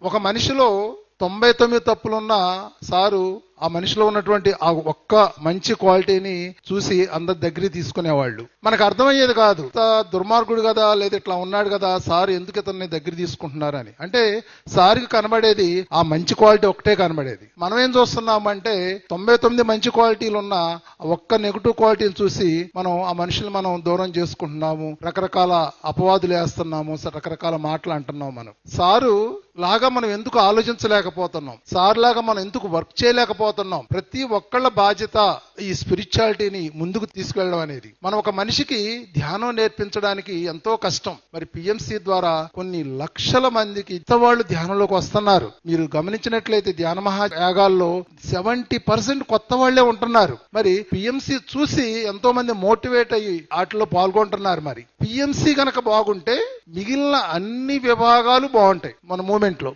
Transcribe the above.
ఒక మనిషిలో 99 తప్పులున్న సారు ఆ మనిషిలో ఉన్నటువంటి ఆ ఒక్క మంచి క్వాలిటీని చూసి అందరి దగ్గరికి తీసుకునేవాళ్ళు. మనకు అర్థమయ్యేది కాదు, దుర్మార్గుడు కదా, లేదా ఇట్లా ఉన్నాడు కదా, సారు ఎందుకు ఇతన్ని దగ్గర తీసుకుంటున్నారని. అంటే సార్కి కనబడేది ఆ మంచి క్వాలిటీ ఒకటే కనబడేది. మనం ఏం చూస్తున్నామంటే 99 మంచి క్వాలిటీలు ఉన్న ఒక్క నెగిటివ్ క్వాలిటీని చూసి మనం ఆ మనుషులు మనం దూరం చేసుకుంటున్నాము, రకరకాల అపవాదులు వేస్తున్నాము, రకరకాల మాటలు అంటున్నాం. మనం సారు లాగా మనం ఎందుకు ఆలోచించలేకపోతున్నాం, సార్ లాగా మనం ఎందుకు వర్క్ చేయలేకపోతున్నాం. ప్రతి ఒక్కళ్ళ బాధ్యత ఈ స్పిరిచువాలిటీని ముందుకు తీసుకెళ్ళడం అనేది. మనం ఒక మనిషికి ధ్యానం నేర్పించడానికి ఎంతో కష్టం. మరి పిఎంసి ద్వారా కొన్ని లక్షల మందికి వాళ్ళు ధ్యానంలోకి వస్తున్నారు. మీరు గమనించినట్లయితే ధ్యాన మహాయాగాల్లో 70% కొత్త వాళ్లే ఉంటున్నారు. మరి పిఎంసి చూసి ఎంతో మంది మోటివేట్ అయ్యి వాటిలో పాల్గొంటున్నారు. మరి పిఎంసి గనక బాగుంటే మిగిలిన అన్ని విభాగాలు బాగుంటాయి మన మూమెంట్ లో.